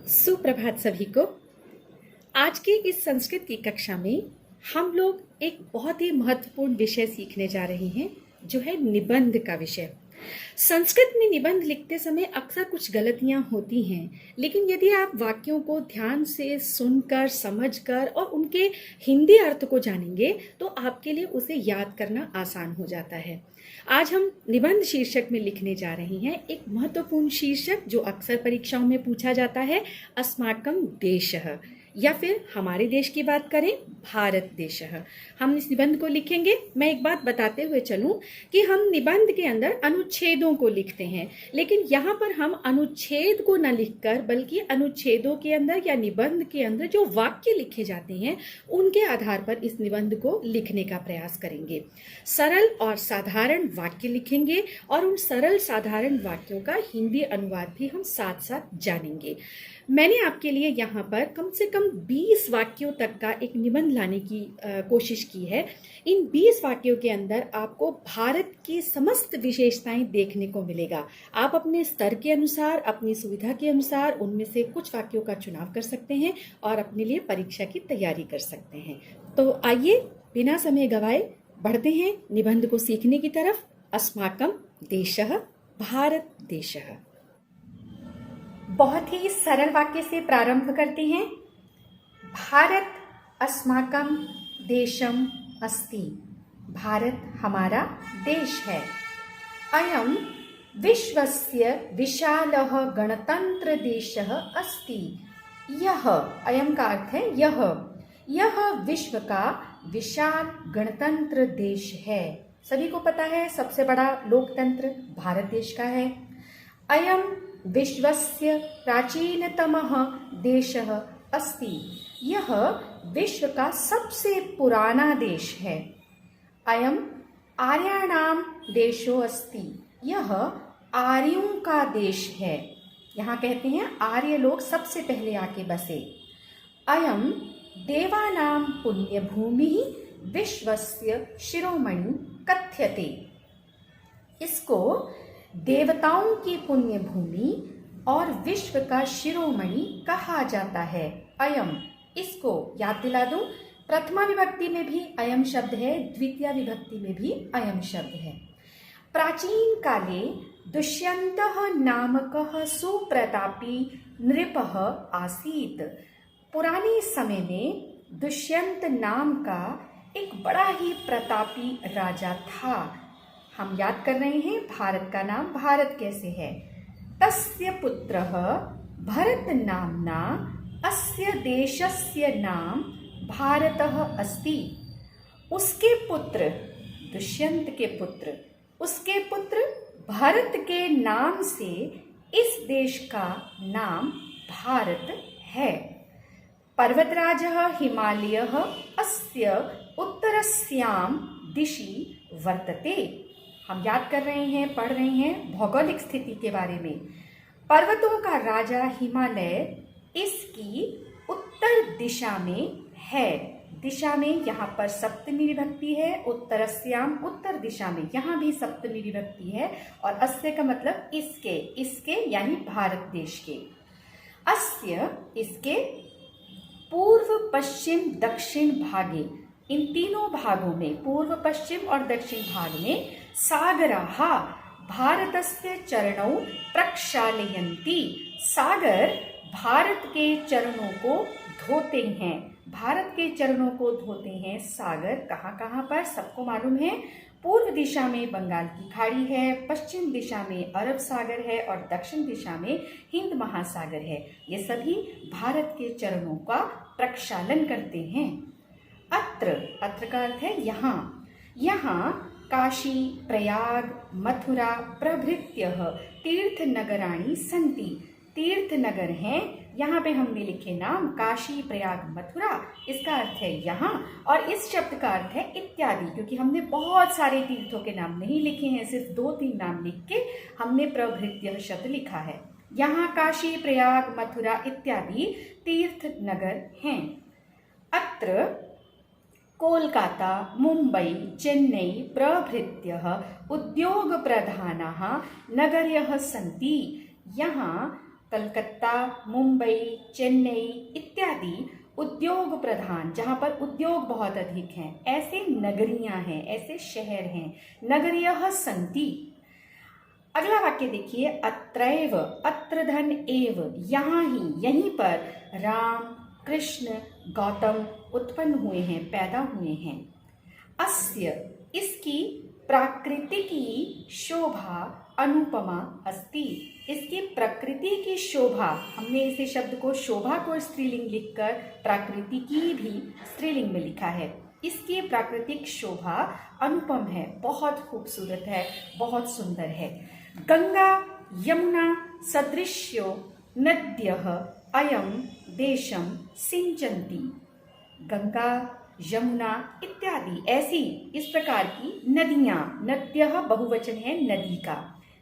सुप्रभात सभी को। आज की इस संस्कृत की कक्षा में हम लोग एक बहुत ही महत्वपूर्ण विषय सीखने जा रहे हैं, जो है निबंध का विषय। संस्कृत में निबंध लिखते समय अक्सर कुछ गलतियां होती हैं, लेकिन यदि आप वाक्यों को ध्यान से सुनकर, समझकर और उनके हिंदी अर्थ को जानेंगे तो आपके लिए उसे याद करना आसान हो जाता है। आज हम निबंध शीर्षक में लिखने जा रहे हैं एक महत्वपूर्ण शीर्षक जो अक्सर परीक्षाओं में पूछा जाता है, अस्माकं देशः, या फिर हमारे देश की बात करें, भारत देशः। हम इस निबंध को लिखेंगे। मैं एक बात बताते हुए चलूं कि हम निबंध के अंदर अनुच्छेदों को लिखते हैं, लेकिन यहाँ पर हम अनुच्छेद को न लिखकर बल्कि अनुच्छेदों के अंदर या निबंध के अंदर जो वाक्य लिखे जाते हैं उनके आधार पर इस निबंध को लिखने का प्रयास करेंगे। सरल और साधारण वाक्य लिखेंगे और उन सरल साधारण वाक्यों का हिंदी अनुवाद भी हम साथ साथ जानेंगे। मैंने आपके लिए यहाँ पर कम से कम 20 वाक्यों तक का एक निबंध लाने की कोशिश की है। इन 20 वाक्यों के अंदर आपको भारत की समस्त विशेषताएं देखने को मिलेगा। आप अपने स्तर के अनुसार, अपनी सुविधा के अनुसार उनमें से कुछ वाक्यों का चुनाव कर सकते हैं और अपने लिए परीक्षा की तैयारी कर सकते हैं। तो आइए बिना समय गवाए बढ़ते हैं निबंध को सीखने की तरफ। अस्माकं देशः, भारत देशः। बहुत ही सरल वाक्य से प्रारंभ करते हैं। भारत अस्माकं देशम अस्ति। भारत हमारा देश है। अयम विश्वस्य विशालः गणतंत्र देशः अस्ति। यह, अयम का अर्थ है यह विश्व का विशाल गणतंत्र देश है। सभी को पता है सबसे बड़ा लोकतंत्र भारत देश का है। अयम विश्वस्य प्राचीनतमः देशः अस्ति। यह विश्व का सबसे पुराना देश है। अयम आर्याणां देशो अस्ति। यह आर्यों का देश है। यहाँ कहते हैं आर्य लोग सबसे पहले आके बसे। अयम देवानां पुण्यभूमिः विश्वस्य शिरोमणि कथ्यते। इसको देवताओं की पुण्य भूमि और विश्व का शिरोमणि कहा जाता है। अयम, इसको याद दिला दूं, प्रथमा विभक्ति में भी अयम शब्द है, द्वितीय विभक्ति में भी अयम शब्द है। प्राचीन काले दुष्यन्तः नामकः सुप्रतापी नृपः आसीत्। पुराने समय में दुष्यंत नाम का एक बड़ा ही प्रतापी राजा था। हम याद कर रहे हैं भारत का नाम भारत कैसे है। तस्य पुत्रः भरत नाम्ना अस्य देशस्य नाम भारतः अस्ति। उसके पुत्र, दुष्यंत के पुत्र, उसके पुत्र भरत के नाम से इस देश का नाम भारत है। पर्वतराजः हिमालयः अस्य उत्तरस्यां दिशि वर्तते। हम याद कर रहे हैं, पढ़ रहे हैं भौगोलिक स्थिति के बारे में। पर्वतों का राजा हिमालय इसकी उत्तर दिशा में है। दिशा में यहाँ पर सप्तमी विभक्ति है। उत्तरस्याम, उत्तर दिशा में, यहाँ भी सप्तमी विभक्ति है। और अस्य का मतलब इसके, इसके यानी भारत देश के। अस्य, इसके, पूर्व पश्चिम दक्षिण भागे, इन तीनों भागों में, पूर्व पश्चिम और दक्षिण भाग में, सागराः भारतस्य चरणौ प्रक्षालयन्ति। सागर भारत के चरणों को धोते हैं। भारत के चरणों को धोते हैं सागर। कहाँ कहाँ पर सबको मालूम है। पूर्व दिशा में बंगाल की खाड़ी है, पश्चिम दिशा में अरब सागर है और दक्षिण दिशा में हिंद महासागर है। ये सभी भारत के चरणों का प्रक्षालन करते हैं। अत्र, अत्र का अर्थ है यहाँ। यहाँ काशी, प्रयाग, मथुरा प्रभृत्यः तीर्थनगराणि सन्ति। तीर्थ नगर हैं। यहाँ पे हमने लिखे नाम काशी, प्रयाग, मथुरा। इसका अर्थ है यहाँ, और इस शब्द का अर्थ है इत्यादि, क्योंकि हमने बहुत सारे तीर्थों के नाम नहीं लिखे हैं, सिर्फ 2-3 नाम लिख के हमने प्रभृत्य शब्द लिखा है। यहाँ काशी, प्रयाग, मथुरा इत्यादि तीर्थ नगर हैं। अत्र कोलकाता, मुंबई, चेन्नई प्रभृत्यः उद्योग प्रधानाः नगर्यः सन्ति। यहाँ कलकत्ता, मुंबई, चेन्नई इत्यादि उद्योग प्रधान, जहाँ पर उद्योग बहुत अधिक हैं, ऐसे नगरियाँ हैं, ऐसे शहर हैं। नगर्यः सन्ति। अगला वाक्य देखिए, अत्रैव, अत्र धन एव, यहाँ ही, यहीं पर राम, कृष्ण, गौतम उत्पन्न हुए हैं, पैदा हुए हैं। अस्य, इसकी प्राकृतिकी शोभा अनुपमा अस्ति। इसकी प्रकृति की शोभा, हमने इसे शब्द को शोभा को स्त्रीलिंग लिखकर प्राकृतिकी भी स्त्रीलिंग में लिखा है। इसकी प्राकृतिक शोभा अनुपम है, बहुत खूबसूरत है, बहुत सुंदर है। गंगा यमुना सदृश्यो नद्यः अयं देशं सिंचन्ति। गंगा, यमुना इत्यादि ऐसी इस प्रकार की नदियाँ, नद्यः बहुवचन है नदी का,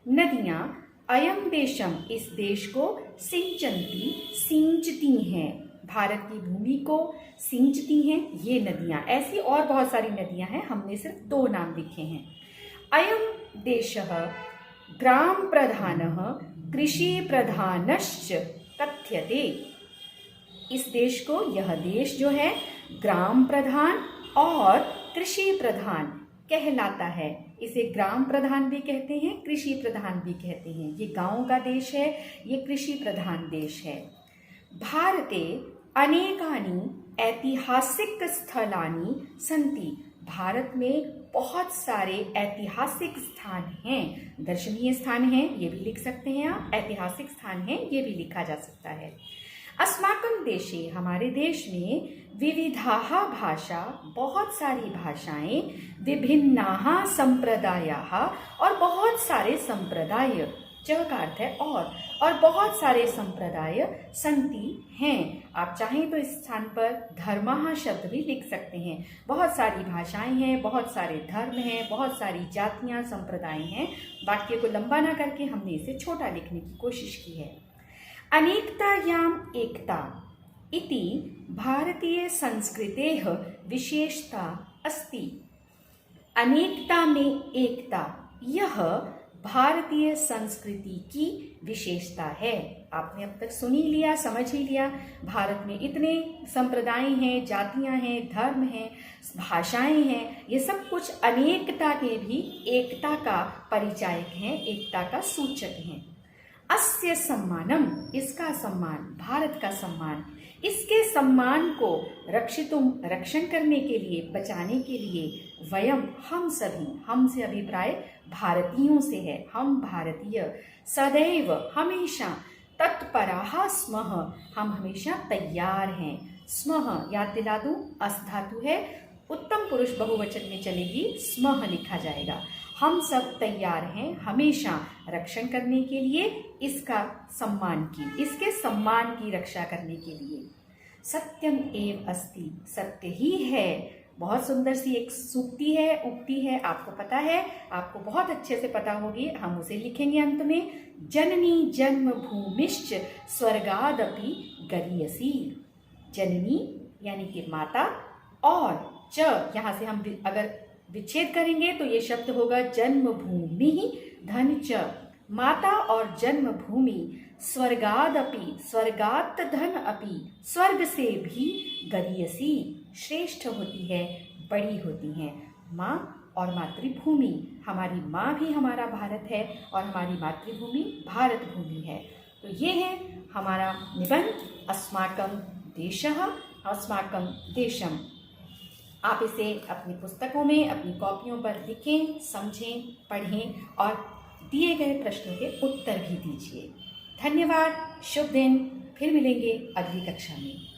नदियाँ अयम देशम, इस देश को सिंचन्ति, सींचती हैं, भारत की भूमि को सिंचती हैं ये नदियाँ। ऐसी और बहुत सारी नदियाँ हैं, हमने सिर्फ 2 नाम लिखे हैं। अयम देशः ग्राम प्रधानः कृषि प्रधानश्च कथ्यते। इस देश को, यह देश जो है ग्राम प्रधान और कृषि प्रधान कहलाता है। इसे ग्राम प्रधान भी कहते हैं, कृषि प्रधान भी कहते हैं। ये गांव का देश है, ये कृषि प्रधान देश है। भारते अनेकानि ऐतिहासिक स्थलानि सन्ति। भारत में बहुत सारे ऐतिहासिक स्थान हैं, दर्शनीय स्थान हैं, ये भी लिख सकते हैं आप, ऐतिहासिक स्थान हैं, ये भी लिखा जा सकता है। अस्माकं देशे, हमारे देश में विविधाः भाषा, बहुत सारी भाषाएं, विभिन्नाः संप्रदायाः, और बहुत सारे संप्रदाय, च का अर्थ है और बहुत सारे संप्रदाय सन्ति हैं। आप चाहें तो इस स्थान पर धर्मः शब्द भी लिख सकते हैं। बहुत सारी भाषाएं हैं, बहुत सारे धर्म हैं, बहुत सारी जातियां, संप्रदाय हैं। वाक्य को लंबा ना करके हमने इसे छोटा लिखने की कोशिश की है। अनेकतायाम् एकता इति भारतीय संस्कृतेः विशेषता अस्ति। अनेकता में एकता, यह भारतीय संस्कृति की विशेषता है। आपने अब तक सुन ही लिया, समझ ही लिया, भारत में इतने संप्रदाय हैं, जातियां हैं, धर्म हैं, भाषाएं हैं, ये सब कुछ अनेकता के भी एकता का परिचायक हैं, एकता का सूचक हैं। अस्य सम्मानम, इसका सम्मान, भारत का सम्मान, इसके सम्मान को रक्षण करने के लिए, बचाने के लिए, वयम, हम सभी, हम से अभिप्राय भारतीयों से है, हम भारतीय, सदैव, हमेशा, तत्पराः स्मः, हम हमेशा तैयार हैं। स्मः याद दिला दूं, अस धातु है, उत्तम पुरुष बहुवचन में चलेगी, स्मः लिखा जाएगा। हम सब तैयार हैं हमेशा रक्षण करने के लिए, इसका सम्मान की, इसके सम्मान की रक्षा करने के लिए। सत्यम एव अस्ति, सत्य ही है। बहुत सुंदर सी एक सूक्ति है, उक्ति है, आपको पता है, आपको बहुत अच्छे से पता होगी, हम उसे लिखेंगे अंत में। जननी जन्म भूमिश्च स्वर्गादपि गरीयसी। जननी यानी कि माता, और च, यहाँ से हम अगर विच्छेद करेंगे तो ये शब्द होगा जन्मभूमि धन च, माता और जन्मभूमि, स्वर्गादपि, स्वर्गात धन अपि, स्वर्ग से भी गरीयसी, श्रेष्ठ होती है, बड़ी होती हैं। माँ और मातृभूमि, हमारी माँ भी हमारा भारत है और हमारी मातृभूमि भारत भूमि है। तो ये है हमारा निबंध, अस्माकं देशः, अस्माकं देशम। आप इसे अपनी पुस्तकों में, अपनी कॉपियों पर लिखें, समझें, पढ़ें और दिए गए प्रश्नों के उत्तर भी दीजिए। धन्यवाद, शुभ दिन, फिर मिलेंगे अगली कक्षा में।